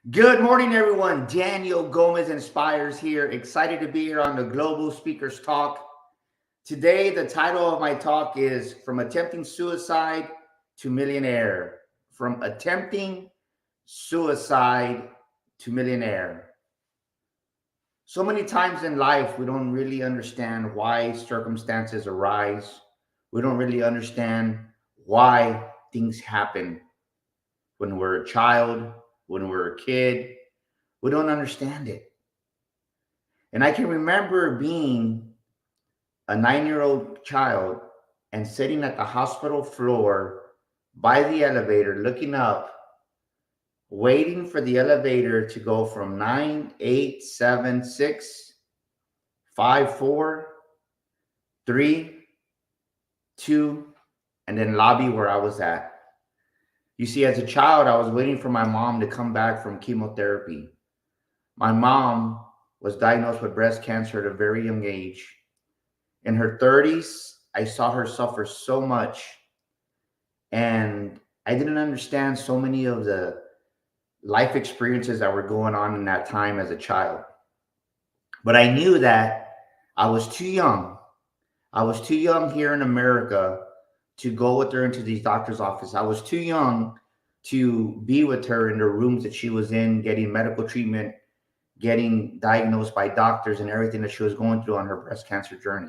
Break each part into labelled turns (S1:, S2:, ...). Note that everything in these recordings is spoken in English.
S1: Good morning, everyone. Daniel Gomez Inspires here. Excited to be here on the Global Speakers Talk. Today, the title of my talk is From Attempting Suicide to Millionaire. From Attempting Suicide to Millionaire. So many times in life, we don't really understand why circumstances arise. We don't really understand why things happen when we're a child, when we're a kid. We don't understand it. And I can remember being a 9-year-old child and sitting at the hospital floor by the elevator, looking up, waiting for the elevator to go from 9, 8, 7, 6, 5, 4, 3, 2, and then lobby where I was at. You see, as a child, I was waiting for my mom to come back from chemotherapy. My mom was diagnosed with breast cancer at a very young age. In her 30s, I saw her suffer so much, and I didn't understand so many of the life experiences that were going on in that time as a child. But I knew that I was too young. I was too young here in America to go with her into the doctor's office. I was too young to be with her in the rooms that she was in, getting medical treatment, getting diagnosed by doctors, and everything that she was going through on her breast cancer journey.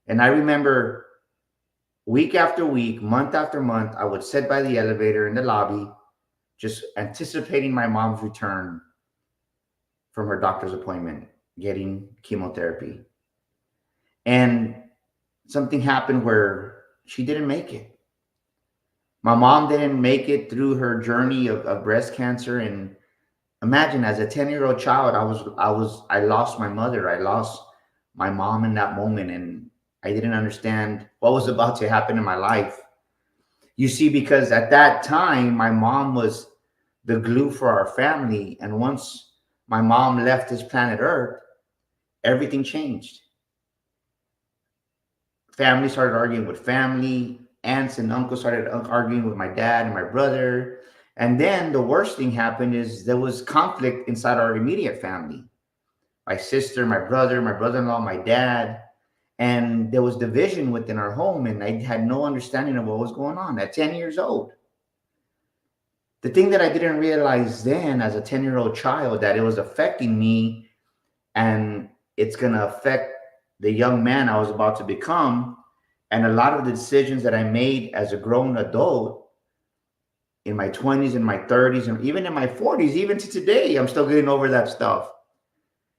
S1: And I remember week after week, month after month, I would sit by the elevator in the lobby, just anticipating my mom's return from her doctor's appointment, getting chemotherapy. And something happened where she didn't make it. My mom didn't make it through her journey of breast cancer. And imagine, as a 10-year-old child, I lost my mother. I lost my mom in that moment. And I didn't understand what was about to happen in my life. You see, because at that time, my mom was the glue for our family. And once my mom left this planet Earth, everything changed. Family started arguing with family. Aunts and uncles started arguing with my dad and my brother. And then the worst thing happened is there was conflict inside our immediate family. My sister, my brother-in-law, my dad. And there was division within our home, and I had no understanding of what was going on at 10 years old. The thing that I didn't realize then as a 10-year-old child, that it was affecting me, and it's going to affect the young man I was about to become. And a lot of the decisions that I made as a grown adult in my 20s, in my 30s, and even in my 40s, even to today, I'm still getting over that stuff.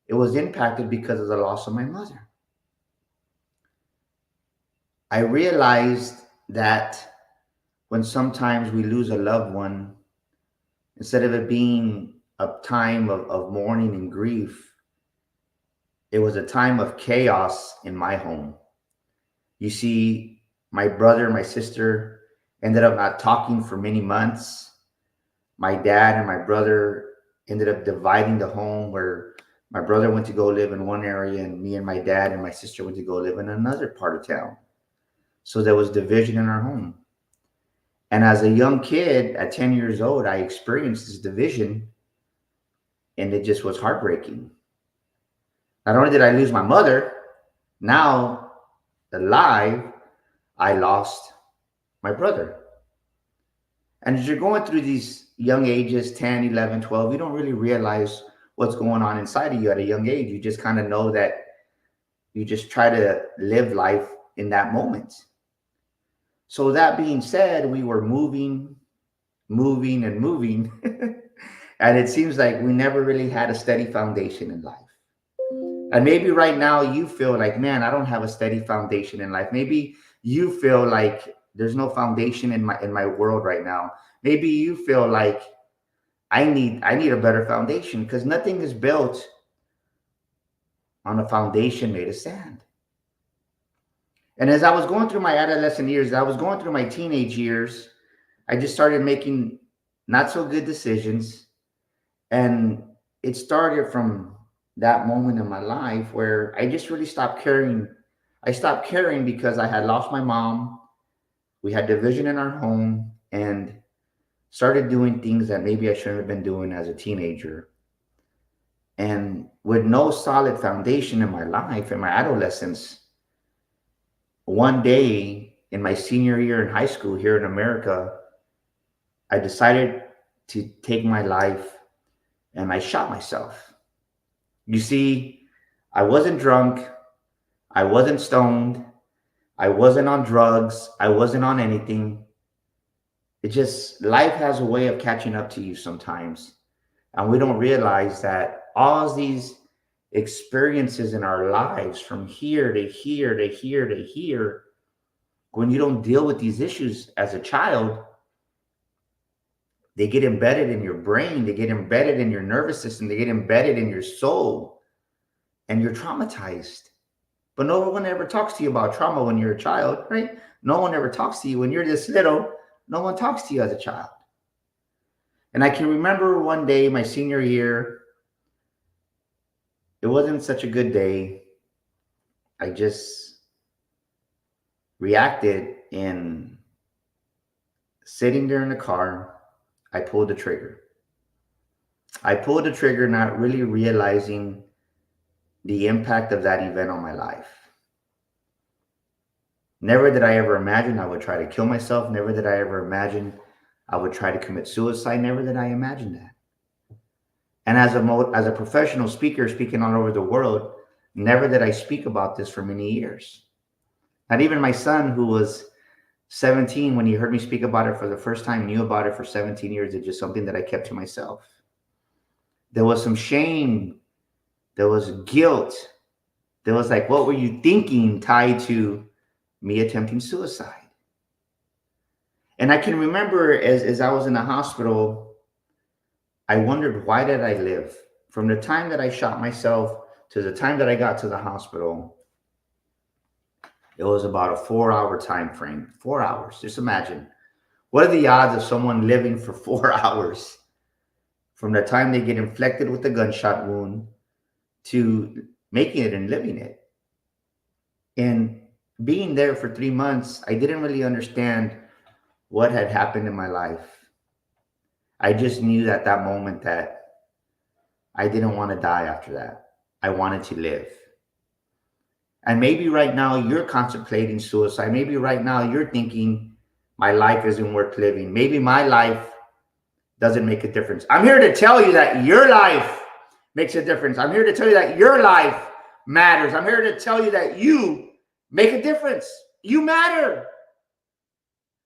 S1: It was impacted because of the loss of my mother. I realized that when sometimes we lose a loved one, instead of it being a time of mourning and grief, it was a time of chaos in my home. You see, my brother and my sister ended up not talking for many months. My dad and my brother ended up dividing the home, where my brother went to go live in one area, and me and my dad and my sister went to go live in another part of town. So there was division in our home. And as a young kid at 10 years old, I experienced this division, and it just was heartbreaking. Not only did I lose my mother, now alive, I lost my brother. And as you're going through these young ages, 10, 11, 12, you don't really realize what's going on inside of you at a young age. You just kind of know that you just try to live life in that moment. So that being said, we were moving, and moving. And it seems like we never really had a steady foundation in life. And maybe right now you feel like, man, I don't have a steady foundation in life. Maybe you feel like there's no foundation in my world right now. Maybe you feel like I need a better foundation, because nothing is built on a foundation made of sand. And as I was going through my adolescent years, I was going through my teenage years, I just started making not so good decisions. And it started from that moment in my life where I just really stopped caring. I stopped caring because I had lost my mom. We had division in our home. And started doing things that maybe I shouldn't have been doing as a teenager. And with no solid foundation in my life, in my adolescence, one day in my senior year in high school here in America, I decided to take my life and I shot myself. You see, I wasn't drunk, I wasn't stoned, I wasn't on drugs, I wasn't on anything. It just, life has a way of catching up to you sometimes. And we don't realize that all these experiences in our lives from here to here to here to here, when you don't deal with these issues as a child, they get embedded in your brain, they get embedded in your nervous system, they get embedded in your soul, and you're traumatized. But no one ever talks to you about trauma when you're a child, right? No one ever talks to you when you're this little. No one talks to you as a child. And I can remember one day, my senior year, it wasn't such a good day. I just reacted, and sitting there in the car, I pulled the trigger. I pulled the trigger, not really realizing the impact of that event on my life. Never did I ever imagine I would try to kill myself. Never did I ever imagine I would try to commit suicide. Never did I imagine that. And as a professional speaker speaking all over the world, never did I speak about this for many years. Not even my son, who was 17, when he heard me speak about it for the first time, knew about it for 17 years. It's just something that I kept to myself. There was some shame. There was guilt. There was like, what were you thinking, tied to me attempting suicide? And I can remember as I was in the hospital, I wondered, why did I live? From the time that I shot myself to the time that I got to the hospital, it was about a 4-hour time frame. 4 hours. Just imagine. What are the odds of someone living for 4 hours from the time they get inflicted with a gunshot wound to making it and living it? And being there for 3 months, I didn't really understand what had happened in my life. I just knew at that moment that I didn't want to die after that. I wanted to live. And maybe right now you're contemplating suicide. Maybe right now you're thinking, my life isn't worth living. Maybe my life doesn't make a difference. I'm here to tell you that your life makes a difference. I'm here to tell you that your life matters. I'm here to tell you that you make a difference. You matter.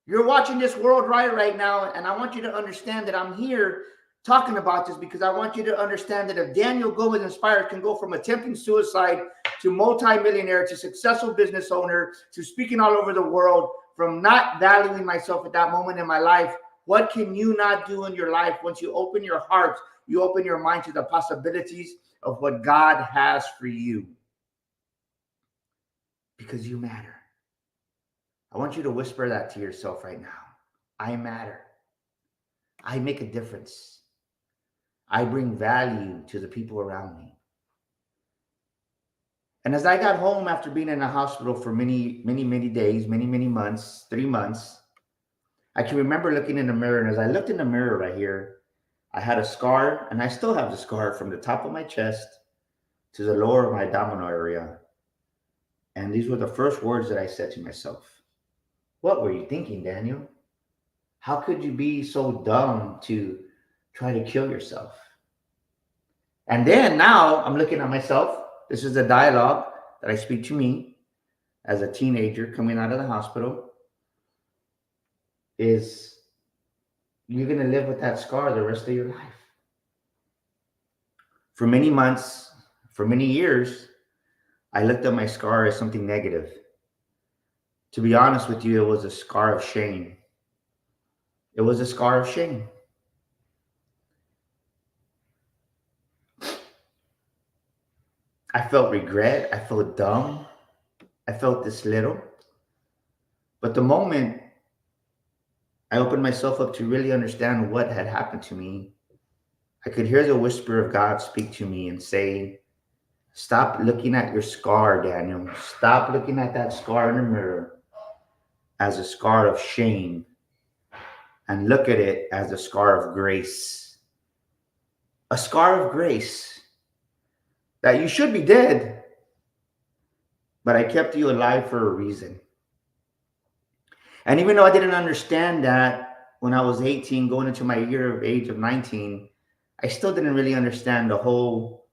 S1: You're watching this world right now, and I want you to understand that I'm here talking about this because I want you to understand that if Daniel Gomez Inspired can go from attempting suicide to multimillionaire to successful business owner to speaking all over the world, from not valuing myself at that moment in my life, what can you not do in your life once you open your heart, you open your mind to the possibilities of what God has for you? Because you matter. I want you to whisper that to yourself right now. I matter. I make a difference. I bring value to the people around me. And as I got home after being in the hospital for many days, many months, 3 months, I can remember looking in the mirror. And as I looked in the mirror right here, I had a scar, and I still have the scar from the top of my chest to the lower of my abdominal area. And these were the first words that I said to myself. What were you thinking, Daniel? How could you be so dumb to try to kill yourself? And then now I'm looking at myself. This is a dialogue that I speak to me as a teenager coming out of the hospital. Is you're going to live with that scar the rest of your life. For many months, for many years, I looked at my scar as something negative. To be honest with you, it was a scar of shame. It was a scar of shame. I felt regret. I felt dumb. I felt this little. But the moment I opened myself up to really understand what had happened to me, I could hear the whisper of God speak to me and say, stop looking at your scar, Daniel. Stop looking at that scar in the mirror as a scar of shame, and look at it as a scar of grace. A scar of grace that you should be dead, but I kept you alive for a reason. And even though I didn't understand that when I was 18, going into my year of age of 19, I still didn't really understand the whole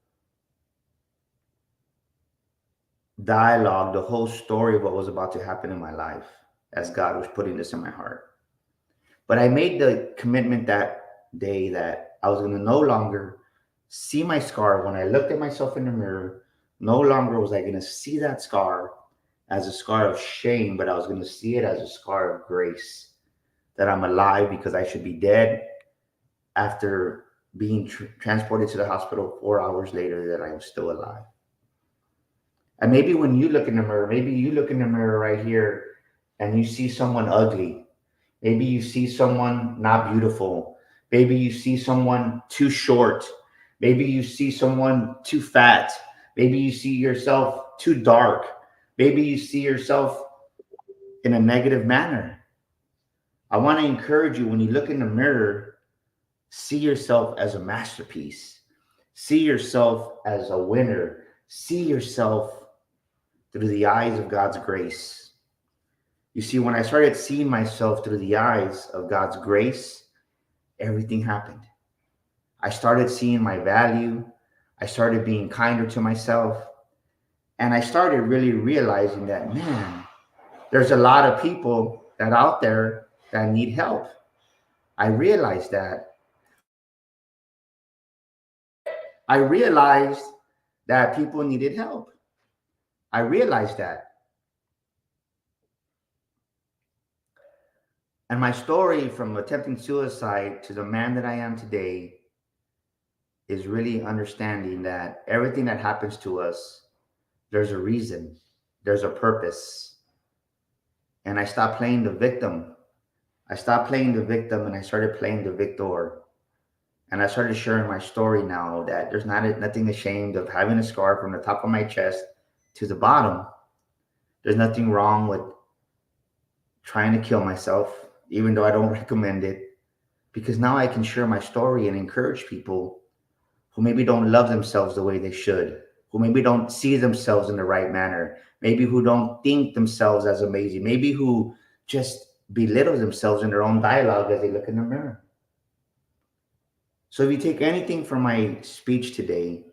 S1: dialogue, the whole story of what was about to happen in my life as God was putting this in my heart. But I made the commitment that day that I was going to no longer see my scar. When I looked at myself in the mirror, no longer was I going to see that scar as a scar of shame, but I was going to see it as a scar of grace, that I'm alive because I should be dead after being transported to the hospital 4 hours later, that I am still alive. And maybe when you look in the mirror, maybe you look in the mirror right here and you see someone ugly. Maybe you see someone not beautiful. Maybe you see someone too short. Maybe you see someone too fat. Maybe you see yourself too dark. Maybe you see yourself in a negative manner. I want to encourage you, when you look in the mirror, see yourself as a masterpiece. See yourself as a winner. See yourself through the eyes of God's grace. You see, when I started seeing myself through the eyes of God's grace, everything happened. I started seeing my value. I started being kinder to myself. And I started really realizing that, man, there's a lot of people that out there that need help. I realized that. I realized that people needed help. I realized that. And my story from attempting suicide to the man that I am today is really understanding that everything that happens to us, there's a reason, there's a purpose. And I stopped playing the victim. I stopped playing the victim and I started playing the victor. And I started sharing my story now, that there's nothing ashamed of having a scar from the top of my chest to the bottom. There's nothing wrong with trying to kill myself, even though I don't recommend it, because now I can share my story and encourage people who maybe don't love themselves the way they should, who maybe don't see themselves in the right manner, maybe who don't think themselves as amazing, maybe who just belittle themselves in their own dialogue as they look in the mirror. So if you take anything from my speech today,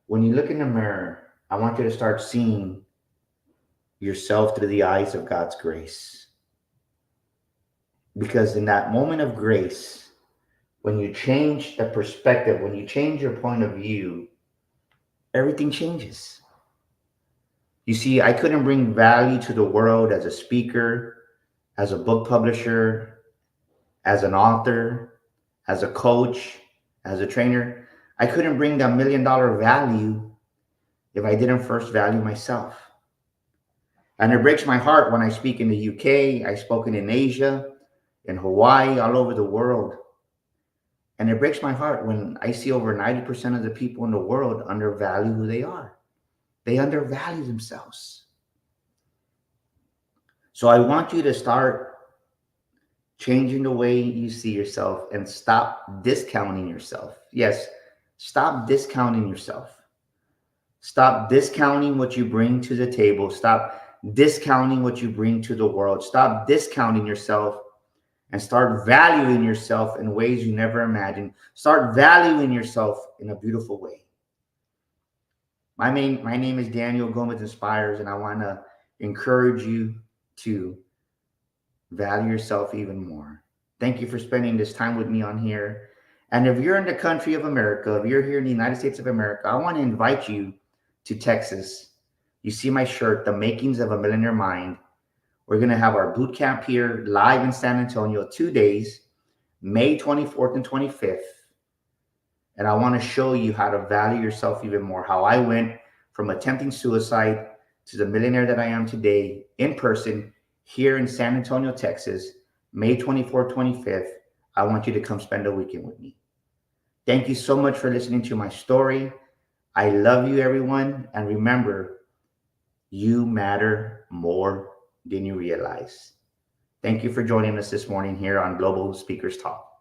S1: when you look in the mirror, I want you to start seeing yourself through the eyes of God's grace. Because in that moment of grace, when you change the perspective, when you change your point of view, everything changes. You see, I couldn't bring value to the world as a speaker, as a book publisher, as an author, as a coach, as a trainer. I couldn't bring that $1 million value if I didn't first value myself. And it breaks my heart when I speak in the UK, I've spoken in Asia, in Hawaii, all over the world. And it breaks my heart when I see over 90% of the people in the world undervalue who they are. They undervalue themselves. So I want you to start changing the way you see yourself and stop discounting yourself. Yes, stop discounting yourself. Stop discounting what you bring to the table. Stop discounting what you bring to the world. Stop discounting yourself and start valuing yourself in ways you never imagined. Start valuing yourself in a beautiful way. My name is Daniel Gomez Inspires, and I want to encourage you to value yourself even more. Thank you for spending this time with me on here. And if you're in the country of America, if you're here in the United States of America, I want to invite you to Texas. You see my shirt, The Makings of a Millionaire Mind. We're going to have our boot camp here live in San Antonio, 2 days, May 24th and 25th. And I want to show you how to value yourself even more, how I went from attempting suicide to the millionaire that I am today in person here in San Antonio, Texas, May 24th, 25th. I want you to come spend a weekend with me. Thank you so much for listening to my story. I love you, everyone. And remember, you matter more than you realize. Thank you for joining us this morning here on Global Speakers Talk.